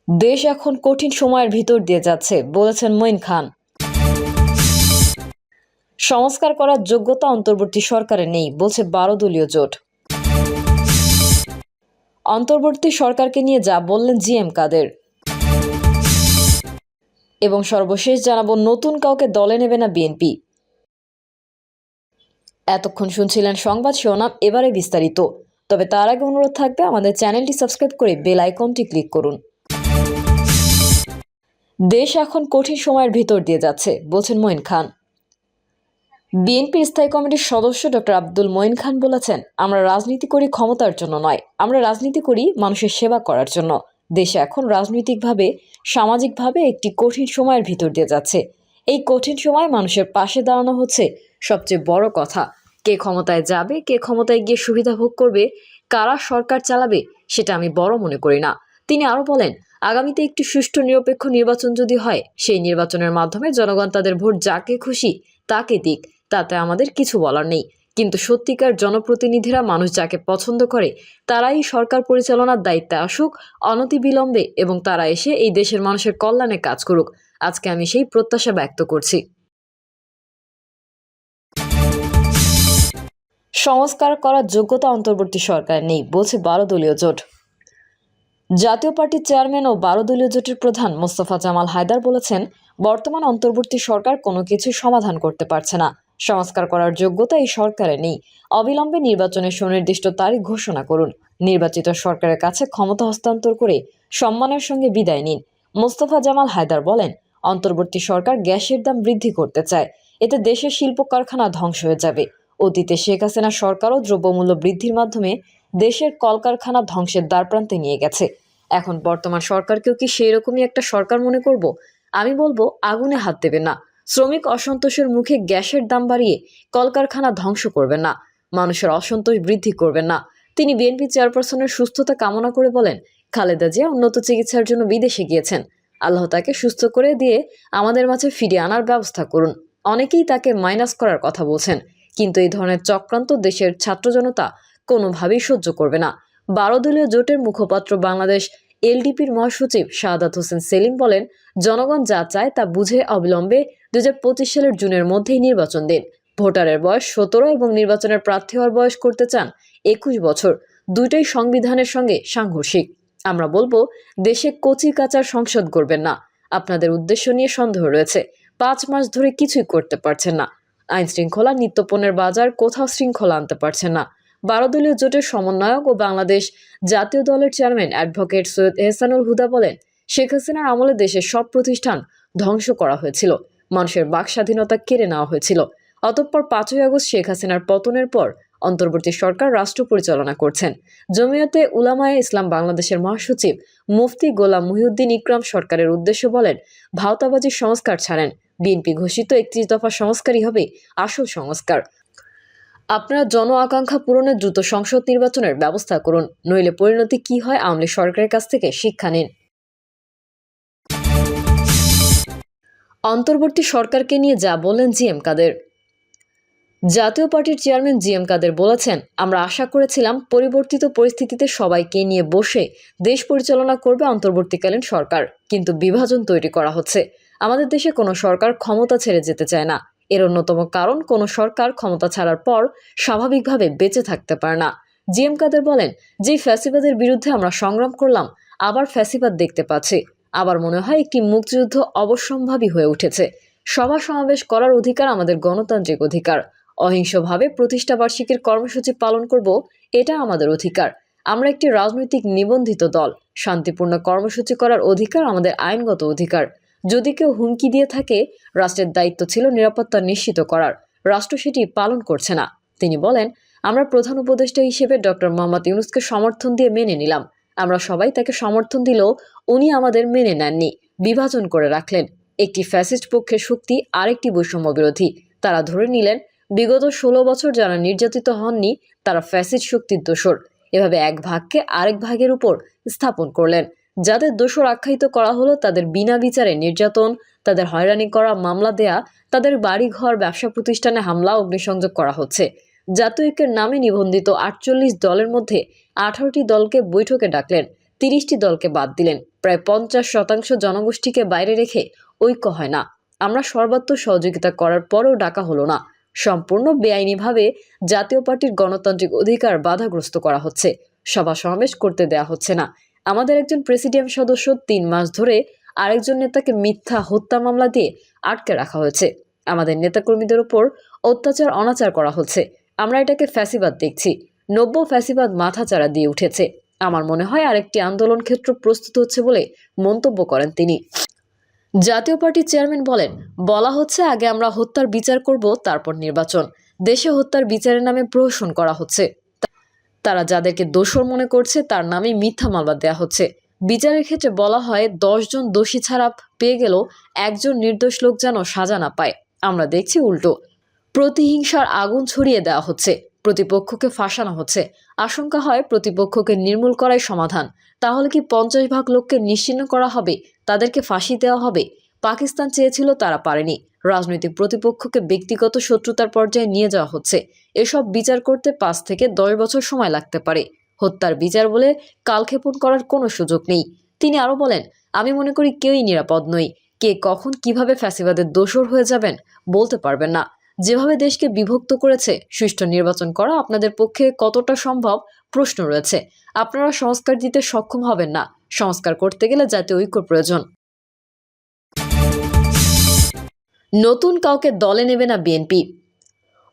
দেশ এখন কঠিন সময়ের ভিতর দিয়ে যাচ্ছে বলেছেন মঈন খান। সংস্কার করার যোগ্যতা অন্তর্বর্তী সরকারের নেই বলছে 12 দলীয় জোট। অন্তর্বর্তী সরকারকে নিয়ে যা বললেন জিএম কাদের। এবং সর্বশেষ জানাবো নতুন কাউকে দলে নেবে না বিএনপি। এতক্ষণ শুনছিলেন সংবাদ শিরোনাম, এবারে বিস্তারিত। তবে তার আগে অনুরোধ থাকবে আমাদের চ্যানেলটি সাবস্ক্রাইব করে বেল আইকনটি ক্লিক করুন। দেশ এখন কঠিন সময়ের ভিতর দিয়ে যাচ্ছে বলছেন মঈন খান। বিএনপির স্থায়ী কমিটির সদস্য ডক্টর আব্দুল মঈন খান বলেছেন, আমরা রাজনীতি করি ক্ষমতার জন্য নয়, আমরা রাজনীতি করি মানুষের সেবা করার জন্য। দেশে এখন রাজনৈতিকভাবে সামাজিকভাবে একটি কঠিন সময়ের ভিতর দিয়ে যাচ্ছে। এই কঠিন সময় মানুষের পাশে দাঁড়ানো হচ্ছে সবচেয়ে বড় কথা। কে ক্ষমতায় যাবে, কে ক্ষমতায় গিয়ে সুবিধা ভোগ করবে, কারা সরকার চালাবে, সেটা আমি বড় মনে করি না। তিনি আরো বলেন, আগামীতে একটি সুষ্ঠু নিরপেক্ষ নির্বাচন যদি হয়, সেই নির্বাচনের মাধ্যমে জনগণ তাদের ভোট যাকে খুশি তাকে দিক, তাতে আমাদের কিছু বলার নেই। কিন্তু সত্যিকার জনপ্রতিনিধিরা মানুষ যাকে পছন্দ করে তারাই সরকার পরিচালনার দায়িত্বে আসুক অনতিবিলম্বে, এবং তারা এসে এই দেশের মানুষের কল্যাণে কাজ করুক। আজকে আমি সেই প্রত্যাশা ব্যক্ত করছি। সংস্কার করার যোগ্যতা অন্তর্বর্তী সরকার নেই বলছে 12 দলীয় জোট। জাতীয় পার্টির চেয়ারম্যান ও 12 দলীয় জোটের প্রধান মোস্তফা জামাল হায়দার বলেছেন, বর্তমান অন্তর্বর্তী সরকার কোনো কিছু সমাধান করতে পারছে না। সংস্কার করার যোগ্যতা এই সরকারের নেই। অবিলম্বে নির্বাচনের সুনির্দিষ্ট তারিখ ঘোষণা করুন। নির্বাচিত সরকারের কাছে ক্ষমতা হস্তান্তর করে সম্মানের সঙ্গে বিদায় নিন। মোস্তফা জামাল হায়দার বলেন, অন্তর্বর্তী সরকার গ্যাসের দাম বৃদ্ধি করতে চায়। এতে দেশের শিল্প কারখানা ধ্বংস হয়ে যাবে। অতীতে শেখ হাসিনা সরকারও দ্রব্যমূল্য বৃদ্ধির মাধ্যমে দেশের কলকারখানা ধ্বংসের দ্বারপ্রান্তে নিয়ে গেছে। এখন বর্তমান সরকারকেও কি সেই রকমই একটা সরকার মনে করব? আমি বলবো, আগুনে হাত দেবেন না। শ্রমিক অসন্তোষের মুখে গ্যাসের দাম বাড়িয়ে কলকারখানা ধ্বংস করবেন না। মানুষের অসন্তোষ বৃদ্ধি করবেন না। তিনি বিএনপি চেয়ারপারসনের সুস্থতা কামনা করে বলেন, খালেদা জিয়া উন্নত চিকিৎসার জন্য বিদেশে গিয়েছেন। আল্লাহ তাকে সুস্থ করে দিয়ে আমাদের মাঝে ফিরিয়ে আনার ব্যবস্থা করুন। অনেকেই তাকে মাইনাস করার কথা বলছেন, কিন্তু এই ধরনের চক্রান্ত দেশের ছাত্র জনতা কোনোভাবেই সহ্য করবে না। 12 দলীয় জোটের মুখপাত্র বাংলাদেশ এলডিপির মহাসচিব শাহাদাত হোসেন সেলিম বলেন, জনগণ যা চায় তা বুঝে অবিলম্বে 2025 সালের জুনের মধ্যেই নির্বাচন দিন। ভোটারের বয়স 17 এবং নির্বাচনের প্রার্থী হওয়ার বয়স করতে চান 21 বছর। দুইটাই সংবিধানের সঙ্গে সাংঘর্ষিক। আমরা বলবো, দেশে কচি কাচার সংসদ গড়বেন না। আপনাদের উদ্দেশ্য নিয়ে সন্দেহ রয়েছে। 5 মাস ধরে কিছুই করতে পারছেন না। আইন শৃঙ্খলা, নিত্যপণ্যের বাজার, কোথাও শৃঙ্খলা আনতে পারছেন না। 12 দলীয় জোটের সমন্বয়ক ও বাংলাদেশ জাতীয় দলের চেয়ারম্যান অ্যাডভোকেট সৈয়দ এহসানুল হুদা বলেন, শেখ হাসিনার আমলে দেশের সব প্রতিষ্ঠান ধ্বংস করা হয়েছিল, মানুষের বাক স্বাধীনতা কেড়ে নেওয়া হয়েছিল। অতঃপর 5ই আগস্ট শেখ হাসিনার পতনের পর অন্তর্বর্তী সরকার রাষ্ট্র পরিচালনা করছেন। জমিয়তে উলামায়ে ইসলাম বাংলাদেশের মহাসচিব মুফতি গোলাম মুহিউদ্দিন ইকরাম সরকারের উদ্দেশ্য বলেন, ভাওতাবাজির সংস্কার ছাড়েন। বিএনপি ঘোষিত 31 দফা সংস্কারই হবে আসল সংস্কার। আপনারা জন আকাঙ্ক্ষা পূরণে দ্রুত সংসদ নির্বাচনের ব্যবস্থা করুন, নইলে পরিণতি কি হয় আওয়ামী লীগ সরকারের কাছ থেকে শিক্ষা নিন। অন্তর্বর্তী সরকারকে নিয়ে যা বললেন জিএম কাদের। জাতীয় পার্টির চেয়ারম্যান জিএম কাদের বলেছেন, আমরা আশা করেছিলাম পরিবর্তিত পরিস্থিতিতে সবাইকে নিয়ে বসে দেশ পরিচালনা করবে অন্তর্বর্তীকালীন সরকার, কিন্তু বিভাজন তৈরি করা হচ্ছে। আমাদের দেশে কোনো সরকার ক্ষমতা ছেড়ে যেতে চায় না। এর অন্যতম কারণ, কোনো সরকার ক্ষমতা ছাড়ার পর স্বাভাবিকভাবে বেঁচে থাকতে পারে না। জিএম কাদের বলেন, যে ফ্যাসিবাদের বিরুদ্ধে আমরা সংগ্রাম করলাম, আবার ফ্যাসিবাদ দেখতে পাচ্ছি। আবার মনে হয় একটি মুক্তিযুদ্ধ অবশ্যম্ভাবী হয়ে উঠেছে। সভা সমাবেশ করার অধিকার আমাদের গণতান্ত্রিক অধিকার। অহিংসভাবে প্রতিষ্ঠাবার্ষিকীর কর্মসূচি পালন করব, এটা আমাদের অধিকার। আমরা একটি রাজনৈতিক নিবন্ধিত দল। শান্তিপূর্ণ কর্মসূচি করার অধিকার আমাদের আইনগত অধিকার। যদি কেউ হুমকি দিয়ে থাকে, রাষ্ট্রের দায়িত্ব ছিল নিরাপত্তা নিশ্চিত করার। রাষ্ট্র সেটি পালন করছে না। তিনি বলেন, আমরা প্রধান উপদেষ্টা হিসেবে ডক্টর মোহাম্মদ ইউনূসকে সমর্থন দিয়ে মেনে নিলাম। আমরা সবাই তাকে সমর্থন দিলেও উনি আমাদের মেনে নেননি, বিভাজন করে রাখলেন। একটি ফ্যাসিস্ট পক্ষের শক্তি আরেকটি বৈষম্য বিরোধী। তারা ধরে নিলেন বিগত 16 বছর যারা নির্যাতিত হননি তারা ফ্যাসিস্ট শক্তির দোসর। এভাবে এক ভাগকে আরেক ভাগের উপর স্থাপন করলেন। যাদের দোসর আখ্যায়িত করা হলো তাদের বিনা বিচারে নির্যাতন, তাদের হয়রানি করা, মামলা দেয়া, তাদের বাড়িঘর, ব্যবসা প্রতিষ্ঠানে হামলা, অগ্নিসংযোগ করা হচ্ছে। জাতীয় ঐক্যের নামে নিবন্ধিত 48 দলের মধ্যে 18টি দলকে বৈঠকে ডাকলেন। 30টি দলকে বাদ দিলেন। প্রায় 50% জনগোষ্ঠীকে বাইরে রেখে ঐক্য হয় না। আমরা সর্বাত্মক সহযোগিতা করার পরেও ডাকা হলো না। সম্পূর্ণ বেআইনিভাবে জাতীয় পার্টির গণতান্ত্রিক অধিকার বাধাগ্রস্ত করা হচ্ছে। সভা সমাবেশ করতে দেয়া হচ্ছে না। আমাদের একজন প্রেসিডিয়াম সদস্য 3 মাস ধরে আরেকজন নেতাকে মিথ্যা হত্যা মামলা দিয়ে আটকে রাখা হয়েছে। আমাদের নেতাকর্মীদের উপর অত্যাচার অনাচার করা হচ্ছে। আমরা এটাকে ফ্যাসিবাদ দেখছি। নব্য ফ্যাসিবাদ মাথাচাড়া দিয়ে উঠেছে। আমার মনে হয় আরেকটি আন্দোলন ক্ষেত্র প্রস্তুত হচ্ছে বলে মন্তব্য করেন তিনি। জাতীয় পার্টির চেয়ারম্যান বলেন, বলা হচ্ছে আগে আমরা হত্যার বিচার করব, তারপর নির্বাচন। দেশে হত্যার বিচারের নামে প্রহসন করা হচ্ছে। তারা যাদেরকে দোষর মনে করছে তার নামে মিথ্যা মামলা দেওয়া হচ্ছে। বিচারের ক্ষেত্রে বলা হয় 10 জন দোষী ছাড়া পেয়ে গেলেও একজন নির্দোষ লোক যেন সাজা না পায়। আমরা দেখছি উল্টো। প্রতিহিংসার আগুন ছড়িয়ে দেওয়া হচ্ছে, প্রতিপক্ষকে ফাঁসানো হচ্ছে। আশঙ্কা হয় প্রতিপক্ষকে নির্মূল করাই সমাধান। তাহলে কি 50 ভাগ লোককে নিশ্চিহ্ন করা হবে? তাদেরকে ফাঁসি দেওয়া হবে? পাকিস্তান চেয়েছিল, তারা পারেনি। রাজনৈতিক প্রতিপক্ষকে ব্যক্তিগত শত্রুতার পর্যায়ে নিয়ে যাওয়া হচ্ছে। এসব বিচার করতে 5 থেকে 10 বছর সময় লাগতে পারে। হত্যার বিচার বলে কালক্ষেপণ করার কোনো সুযোগ নেই। তিনি আরো বলেন, আমি মনে করি কেউই নিরাপদ নই। কে কখন কিভাবে ফ্যাসিবাদের দোসর হয়ে যাবেন বলতে পারবেন না। যেভাবে দেশকে বিভক্ত করেছে, সুষ্ঠু নির্বাচন করা আপনাদের পক্ষে কতটা সম্ভব প্রশ্ন রয়েছে। আপনারা সংস্কার দিতে সক্ষম হবেন না। সংস্কার করতে গেলে জাতীয় ঐক্য প্রয়োজন। নতুন কাউকে দলে নেবে না বিএনপি।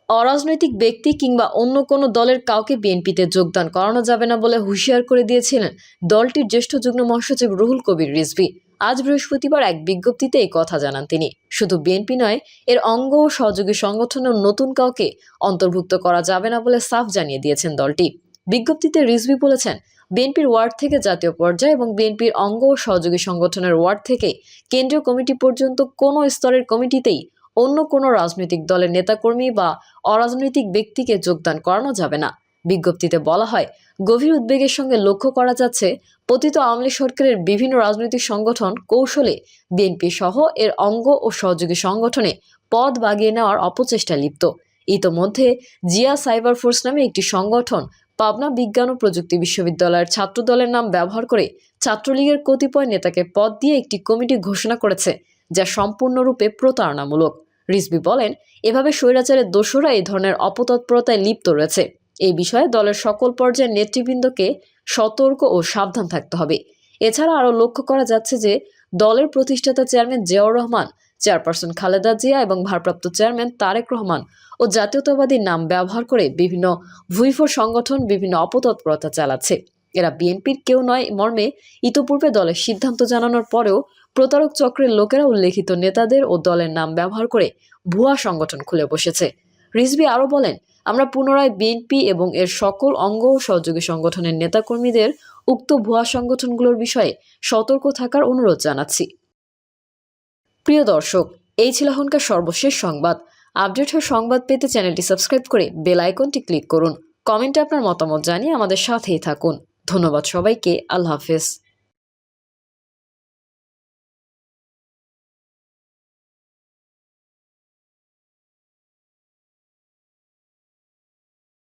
অরাজনৈতিক ব্যক্তি কিংবা অন্য কোনো দলের কাউকে বিএনপিতে যোগদান করানো যাবে না বলে হুঁশিয়ার করে দিয়েছিলেন দলটির জ্যেষ্ঠ যুগ্ম মহাসচিব রুহুল কবির রিজভী। আজ বৃহস্পতিবার এক বিজ্ঞপ্তিতে এই কথা জানান তিনি। শুধু বিএনপি নয়, এর অঙ্গ ও সহযোগী সংগঠনের নতুন কাউকে অন্তর্ভুক্ত করা যাবে না বলে সাফ জানিয়ে দিয়েছেন দলটি। বিজ্ঞপ্তিতে রিজভী বলেছেন, বিএনপির ওয়ার্ড থেকে জাতীয় পর্যায়ে এবং বিএনপির অঙ্গ ও সহযোগী সংগঠনের ওয়ার্ড থেকে কেন্দ্রীয় কমিটি পর্যন্ত কোনো স্তরের কমিটিতেই অন্য কোনো রাজনৈতিক দলের নেতাকর্মী বা অরাজনৈতিক ব্যক্তিকে যোগদান করানো যাবে না। বিজ্ঞপ্তিতে বলা হয়, গভীর উদ্বেগের সঙ্গে লক্ষ্য করা যাচ্ছে পতিত আওয়ামী লীগ সরকারের বিভিন্ন রাজনৈতিক সংগঠন কৌশলে বিএনপি সহ এর অঙ্গ ও সহযোগী সংগঠনে পদ বাগিয়ে নেওয়ার অপচেষ্টায় লিপ্ত। ইতোমধ্যে জিয়া সাইবার ফোর্স নামে একটি সংগঠন পাবনা বিজ্ঞান ও প্রযুক্তি বিশ্ববিদ্যালয়ের ছাত্র দলের নাম ব্যবহার করে ছাত্রলীগের কতিপয় নেতাকে পদ দিয়ে একটি কমিটি ঘোষণা করেছে, যা সম্পূর্ণরূপে প্রতারণামূলক। রিজভী বলেন, এভাবে স্বৈরাচারের দোসররা এই ধরনের অপতৎপরতায় লিপ্ত রয়েছে। এই বিষয়ে দলের সকল পর্যায়ের নেতৃবৃন্দকে সতর্ক ও সাবধান থাকতে হবে। এছাড়া আরও লক্ষ্য করা যাচ্ছে যে দলের প্রতিষ্ঠাতা চেয়ারম্যান জিয়াউর রহমান, চেয়ারপারসন খালেদা জিয়া এবং ভারপ্রাপ্ত চেয়ারম্যান তারেক রহমান ও জাতীয়তাবাদী নাম ব্যবহার করে বিভিন্ন ভুইফোর সংগঠন বিভিন্ন অপতৎপরতা চালাচ্ছে। এরা বিএনপির কেউ নয় মর্মে ইতোপূর্বে দলের সিদ্ধান্ত জানানোর পরেও প্রতারক চক্রের লোকেরা উল্লেখিত নেতাদের ও দলের নাম ব্যবহার করে ভুয়া সংগঠন খুলে বসেছে। রিজভী আরও বলেন, আমরা পুনরায় বিএনপি এবং এর সকল অঙ্গ ও সহযোগী সংগঠনের নেতাকর্মীদের উক্ত ভুয়া সংগঠনগুলোর বিষয়ে সতর্ক থাকার অনুরোধ জানাচ্ছি। প্রিয় দর্শক, এই ছিল এখনকার সর্বশেষ সংবাদ। আপডেট হয়ে সংবাদ পেতে চ্যানেলটি সাবস্ক্রাইব করে বেল আইকনটি ক্লিক করুন। কমেন্টে আপনার মতামত জানিয়ে আমাদের সাথেই থাকুন। ধন্যবাদ সবাইকে। আল্লাহ হাফেজ।